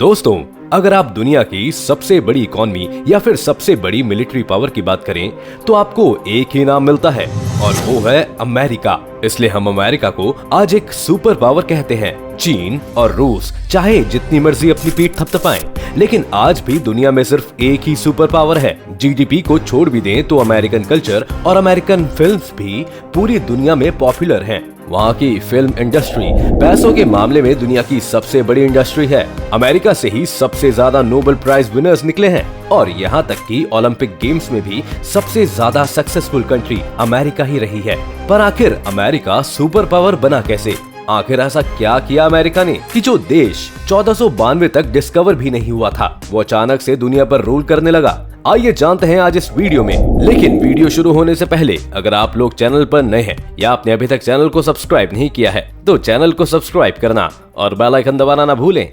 दोस्तों, अगर आप दुनिया की सबसे बड़ी इकॉनमी या फिर सबसे बड़ी मिलिट्री पावर की बात करें तो आपको एक ही नाम मिलता है और वो है अमेरिका। इसलिए हम अमेरिका को आज एक सुपर पावर कहते हैं। चीन और रूस चाहे जितनी मर्जी अपनी पीठ थपथपाएं, लेकिन आज भी दुनिया में सिर्फ एक ही सुपर पावर है। जीडीपी को छोड़ भी दें तो अमेरिकन कल्चर और अमेरिकन फिल्म्स भी पूरी दुनिया में पॉपुलर हैं। वहाँ की फिल्म इंडस्ट्री पैसों के मामले में दुनिया की सबसे बड़ी इंडस्ट्री है। अमेरिका से ही सबसे ज्यादा नोबेल प्राइज विनर्स निकले हैं और यहाँ तक कि ओलंपिक गेम्स में भी सबसे ज्यादा सक्सेसफुल कंट्री अमेरिका ही रही है। पर आखिर अमेरिका सुपर पावर बना कैसे? आखिर ऐसा क्या किया अमेरिका ने कि जो देश 1492 तक डिस्कवर भी नहीं हुआ था, वो अचानक से दुनिया पर रूल करने लगा? आइए जानते हैं आज इस वीडियो में। लेकिन वीडियो शुरू होने से पहले अगर आप लोग चैनल पर नए हैं या आपने अभी तक चैनल को सब्सक्राइब नहीं किया है तो चैनल को सब्सक्राइब करना और बेल आइकन दबाना ना भूलें।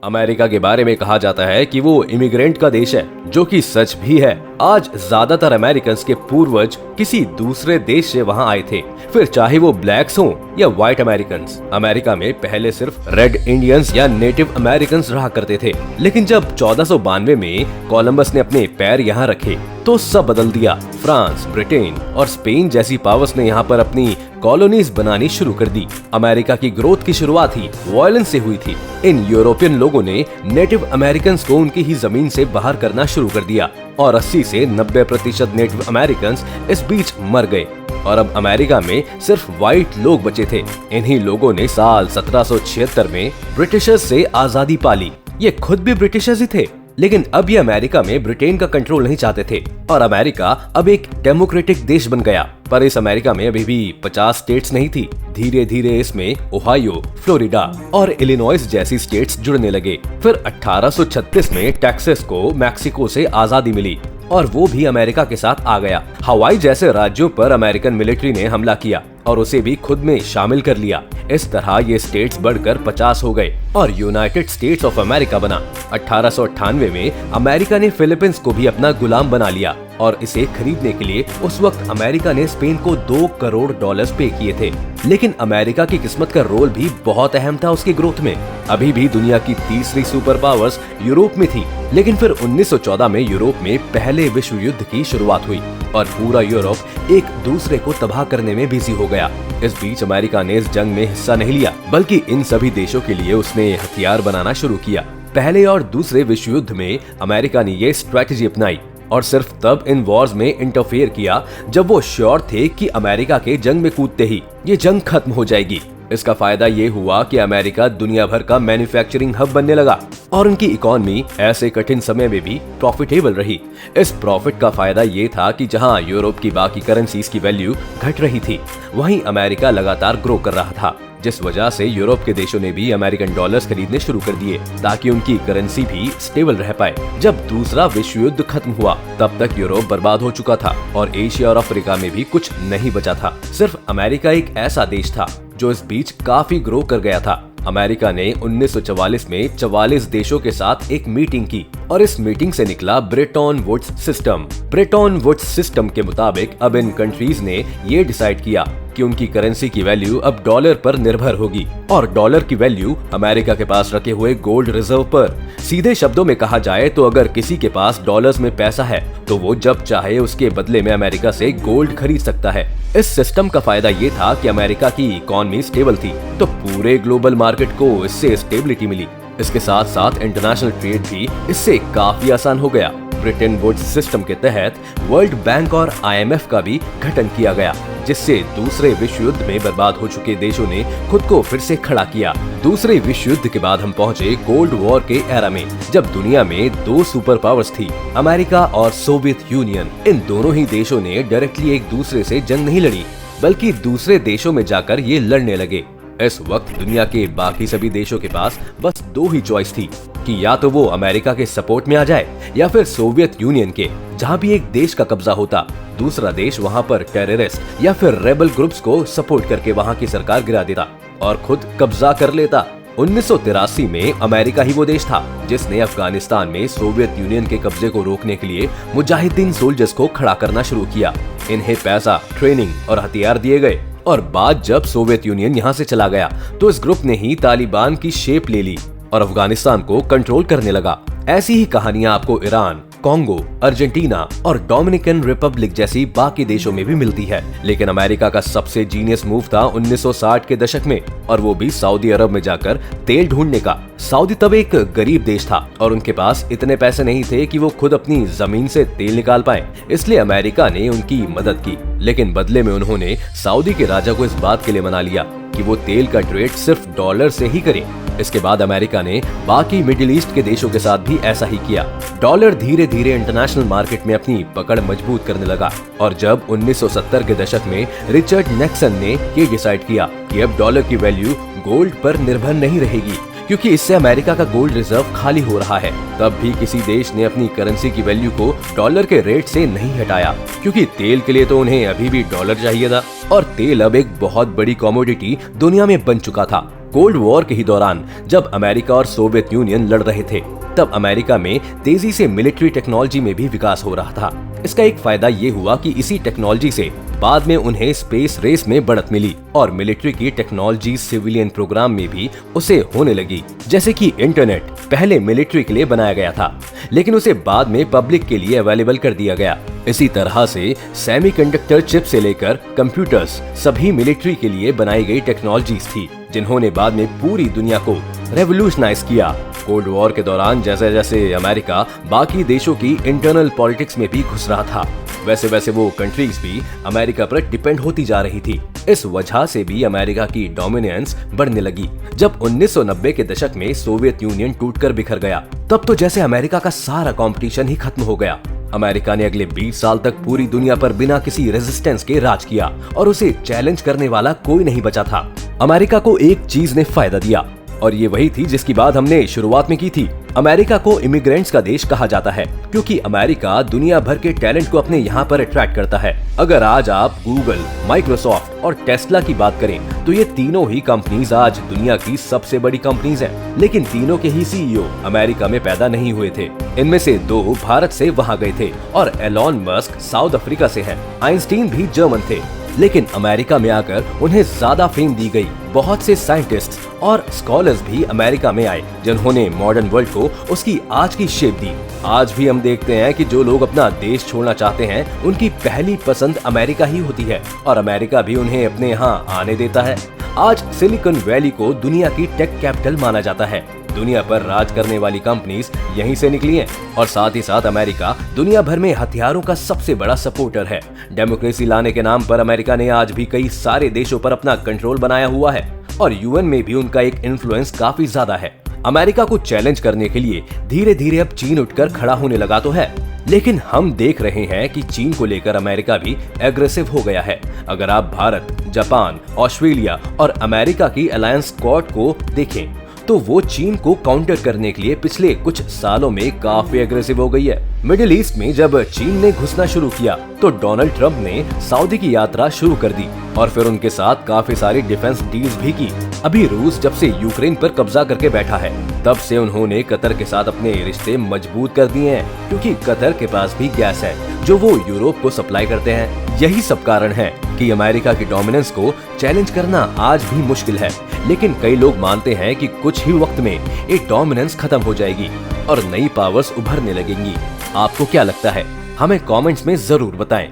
अमेरिका के बारे में कहा जाता है कि वो इमिग्रेंट का देश है, जो कि सच भी है। आज ज्यादातर अमेरिकन्स के पूर्वज किसी दूसरे देश से वहां आए थे, फिर चाहे वो ब्लैक्स हों या व्हाइट अमेरिकन्स। अमेरिका में पहले सिर्फ रेड इंडियंस या नेटिव अमेरिकन्स रहा करते थे, लेकिन जब 1492 में कोलंबस ने अपने पैर यहाँ रखे तो सब बदल दिया। फ्रांस, ब्रिटेन और स्पेन जैसी पावर्स ने यहाँ पर अपनी कॉलोनीज बनानी शुरू कर दी। अमेरिका की ग्रोथ की शुरुआत ही वायलेंस से हुई थी। इन यूरोपियन लोगों ने नेटिव अमेरिकन्स को उनकी ही जमीन से बाहर करना शुरू कर दिया और 80 से 90% नेटिव अमेरिकन्स इस बीच मर गए और अब अमेरिका में सिर्फ व्हाइट लोग बचे थे। इन्हीं लोगों ने साल 1776 में ब्रिटिशर्स से आजादी पाली। ये खुद भी ब्रिटिशर्स ही थे, लेकिन अब ये अमेरिका में ब्रिटेन का कंट्रोल नहीं चाहते थे और अमेरिका अब एक डेमोक्रेटिक देश बन गया। पर इस अमेरिका में अभी भी 50 स्टेट्स नहीं थी। धीरे धीरे इसमें ओहायो, फ्लोरिडा और इलिनॉइस जैसी स्टेट्स जुड़ने लगे। फिर 1836 में टेक्सास को मैक्सिको से आजादी मिली और वो भी अमेरिका के साथ आ गया। हवाई जैसे राज्यों पर अमेरिकन मिलिट्री ने हमला किया और उसे भी खुद में शामिल कर लिया। इस तरह ये स्टेट्स बढ़कर 50 हो गए और यूनाइटेड स्टेट्स ऑफ अमेरिका बना। 1898 में अमेरिका ने फिलीपींस को भी अपना गुलाम बना लिया और इसे खरीदने के लिए उस वक्त अमेरिका ने स्पेन को $2 करोड़ पे किए थे। लेकिन अमेरिका की किस्मत का रोल भी बहुत अहम था उसकी ग्रोथ में। अभी भी दुनिया की तीसरी सुपर पावर्स यूरोप में थी, लेकिन फिर 1914 में यूरोप में पहले विश्व युद्ध की शुरुआत हुई और पूरा यूरोप एक दूसरे को तबाह करने में बिजी हो गया। इस बीच अमेरिका ने इस जंग में हिस्सा नहीं लिया, बल्कि इन सभी देशों के लिए उसने हथियार बनाना शुरू किया। पहले और दूसरे विश्व युद्ध में अमेरिका ने ये स्ट्रेटजी अपनाई और सिर्फ तब इन वॉर्स में इंटरफेयर किया जब वो श्योर थे कि अमेरिका के जंग में कूदते ही ये जंग खत्म हो जाएगी। इसका फायदा ये हुआ कि अमेरिका दुनिया भर का मैन्युफैक्चरिंग हब बनने लगा और उनकी इकॉनमी ऐसे कठिन समय में भी प्रॉफिटेबल रही। इस प्रॉफिट का फायदा ये था कि जहां यूरोप की बाकी करेंसीज की वैल्यू घट रही थी, वहीं अमेरिका लगातार ग्रो कर रहा था, जिस वजह से यूरोप के देशों ने भी अमेरिकन डॉलर्स खरीदने शुरू कर दिए ताकि उनकी करेंसी भी स्टेबल रह पाए। जब दूसरा विश्व युद्ध खत्म हुआ तब तक यूरोप बर्बाद हो चुका था और एशिया और अफ्रीका में भी कुछ नहीं बचा था। सिर्फ अमेरिका एक ऐसा देश था जो इस बीच काफी ग्रो कर गया था। अमेरिका ने 1944 में 44 देशों के साथ एक मीटिंग की और इस मीटिंग से निकला Bretton Woods system. Bretton Woods system के मुताबिक अब इन कंट्रीज ने ये डिसाइड किया कि उनकी करेंसी की वैल्यू अब डॉलर पर निर्भर होगी और डॉलर की वैल्यू अमेरिका के पास रखे हुए गोल्ड रिजर्व पर। सीधे शब्दों में कहा जाए तो अगर किसी के पास डॉलर्स में पैसा है तो वो जब चाहे उसके बदले में अमेरिका से गोल्ड खरीद सकता है। इस सिस्टम का फायदा ये था कि अमेरिका की इकॉनमी स्टेबल थी तो पूरे ग्लोबल मार्केट को इससे स्टेबिलिटी मिली। इसके साथ साथ इंटरनेशनल ट्रेड भी इससे काफी आसान हो गया। ब्रेटन वुड्स सिस्टम के तहत वर्ल्ड बैंक और IMF का भी गठन किया गया, जिससे दूसरे विश्व युद्ध में बर्बाद हो चुके देशों ने खुद को फिर से खड़ा किया। दूसरे विश्व युद्ध के बाद हम पहुंचे कोल्ड वॉर के एरा में, जब दुनिया में 2 सुपर पावर्स थी, अमेरिका और सोवियत यूनियन। इन दोनों ही देशों ने डायरेक्टली एक दूसरे से जंग नहीं लड़ी, बल्कि दूसरे देशों में जाकर ये लड़ने लगे। इस वक्त दुनिया के बाकी सभी देशों के पास बस 2 ही चॉइस थी कि या तो वो अमेरिका के सपोर्ट में आ जाए या फिर सोवियत यूनियन के, जहां भी एक देश का कब्जा होता, दूसरा देश वहां पर टेररिस्ट या फिर रेबल ग्रुप्स को सपोर्ट करके वहां की सरकार गिरा देता और खुद कब्जा कर लेता। 1983 में अमेरिका ही वो देश था जिसने अफगानिस्तान में सोवियत यूनियन के कब्जे को रोकने के लिए मुजाहिदीन सोल्जर्स को खड़ा करना शुरू किया। इन्हें पैसा, ट्रेनिंग और हथियार दिए गए और बाद जब सोवियत यूनियन यहाँ से चला गया तो इस ग्रुप ने ही तालिबान की शेप ले ली और अफगानिस्तान को कंट्रोल करने लगा। ऐसी ही कहानियां आपको ईरान, कॉन्गो, अर्जेंटीना और डोमिनिकन रिपब्लिक जैसी बाकी देशों में भी मिलती है। लेकिन अमेरिका का सबसे जीनियस मूव था 1960 के दशक में, और वो भी सऊदी अरब में जाकर तेल ढूंढने का। सऊदी तब एक गरीब देश था और उनके पास इतने पैसे नहीं थे कि वो खुद अपनी जमीन से तेल निकाल पाए, इसलिए अमेरिका ने उनकी मदद की। लेकिन बदले में उन्होंने सऊदी के राजा को इस बात के लिए मना लिया कि वो तेल का ट्रेड सिर्फ डॉलर से ही करे। इसके बाद अमेरिका ने बाकी मिडिल ईस्ट के देशों के साथ भी ऐसा ही किया। डॉलर धीरे धीरे इंटरनेशनल मार्केट में अपनी पकड़ मजबूत करने लगा, और जब 1970 के दशक में रिचर्ड निक्सन ने ये डिसाइड किया कि अब डॉलर की वैल्यू गोल्ड पर निर्भर नहीं रहेगी, क्योंकि इससे अमेरिका का गोल्ड रिजर्व खाली हो रहा है, तब भी किसी देश ने अपनी करेंसी की वैल्यू को डॉलर के रेट से नहीं हटाया, क्योंकि तेल के लिए तो उन्हें अभी भी डॉलर चाहिए था, और तेल अब एक बहुत बड़ी कमोडिटी दुनिया में बन चुका था। कोल्ड वॉर के ही दौरान जब अमेरिका और सोवियत यूनियन लड़ रहे थे, तब अमेरिका में तेजी से मिलिट्री टेक्नोलॉजी में भी विकास हो रहा था। इसका एक फायदा ये हुआ कि इसी टेक्नोलॉजी से बाद में उन्हें स्पेस रेस में बढ़त मिली, और मिलिट्री की टेक्नोलॉजी सिविलियन प्रोग्राम में भी उसे होने लगी। जैसे कि इंटरनेट पहले मिलिट्री के लिए बनाया गया था, लेकिन उसे बाद में पब्लिक के लिए अवेलेबल कर दिया गया। इसी तरह से सेमीकंडक्टर चिप से लेकर कंप्यूटर्स सभी मिलिट्री के लिए बनाई गई टेक्नोलॉजीज थी, जिन्होंने बाद में पूरी दुनिया को रेवोल्यूशनाइज किया। कोल्ड वॉर के दौरान जैसे जैसे अमेरिका बाकी देशों की इंटरनल पॉलिटिक्स में भी घुस रहा था, वैसे वैसे वो कंट्रीज भी अमेरिका पर डिपेंड होती जा रही थी। इस वजह से भी अमेरिका की डोमिनेंस बढ़ने लगी। जब 1990 के दशक में सोवियत यूनियन टूटकर बिखर गया, तब तो जैसे अमेरिका का सारा कंपटीशन ही खत्म हो गया। अमेरिका ने अगले 20 साल तक पूरी दुनिया पर बिना किसी रेजिस्टेंस के राज किया, और उसे चैलेंज करने वाला कोई नहीं बचा था। अमेरिका को एक चीज ने फायदा दिया, और ये वही थी जिसकी बात हमने शुरुआत में की थी। अमेरिका को इमिग्रेंट्स का देश कहा जाता है, क्योंकि अमेरिका दुनिया भर के टैलेंट को अपने यहाँ पर अट्रैक्ट करता है। अगर आज आप गूगल, माइक्रोसॉफ्ट और टेस्ला की बात करें, तो ये तीनों ही कंपनीज आज दुनिया की सबसे बड़ी कंपनीज हैं। लेकिन तीनों के ही सीईओ अमेरिका में पैदा नहीं हुए थे। इनमें से 2 भारत से वहाँ गए थे, और एलॉन मस्क साउथ अफ्रीका से है। आइंस्टीन भी जर्मन थे, लेकिन अमेरिका में आकर उन्हें ज्यादा फेम दी गई। बहुत से साइंटिस्ट और स्कॉलर्स भी अमेरिका में आए, जिन्होंने मॉडर्न वर्ल्ड को उसकी आज की शेप दी। आज भी हम देखते हैं कि जो लोग अपना देश छोड़ना चाहते हैं, उनकी पहली पसंद अमेरिका ही होती है, और अमेरिका भी उन्हें अपने यहाँ आने देता है। आज सिलिकॉन वैली को दुनिया की टेक कैपिटल माना जाता है। दुनिया पर राज करने वाली कंपनीज यहीं से निकली हैं, और साथ ही साथ अमेरिका दुनिया भर में हथियारों का सबसे बड़ा सपोर्टर है। डेमोक्रेसी लाने के नाम पर अमेरिका ने आज भी कई सारे देशों पर अपना कंट्रोल बनाया हुआ है, और यूएन में भी उनका एक इन्फ्लुएंस काफी ज्यादा है। अमेरिका को चैलेंज करने के लिए धीरे धीरे अब चीन उठकर खड़ा होने लगा तो है, लेकिन हम देख रहे हैं कि चीन को लेकर अमेरिका भी एग्रेसिव हो गया है। अगर आप भारत, जापान, ऑस्ट्रेलिया और अमेरिका की अलायंस क्वाड को देखें, तो वो चीन को काउंटर करने के लिए पिछले कुछ सालों में काफी एग्रेसिव हो गई है। मिडिल ईस्ट में जब चीन ने घुसना शुरू किया, तो डोनाल्ड ट्रंप ने सऊदी की यात्रा शुरू कर दी, और फिर उनके साथ काफी सारी डिफेंस डील्स भी की। अभी रूस जब से यूक्रेन पर कब्जा करके बैठा है, तब से उन्होंने कतर के साथ अपने रिश्ते मजबूत कर दिए हैं, क्योंकि कतर के पास भी गैस है जो वो यूरोप को सप्लाई करते हैं। यही सब कारण है कि अमेरिका की डोमिनेंस को चैलेंज करना आज भी मुश्किल है, लेकिन कई लोग मानते हैं कि कुछ ही वक्त में ये डोमिनेंस खत्म हो जाएगी और नई पावर्स उभरने लगेंगी। आपको क्या लगता है? हमें कमेंट्स में जरूर बताएं।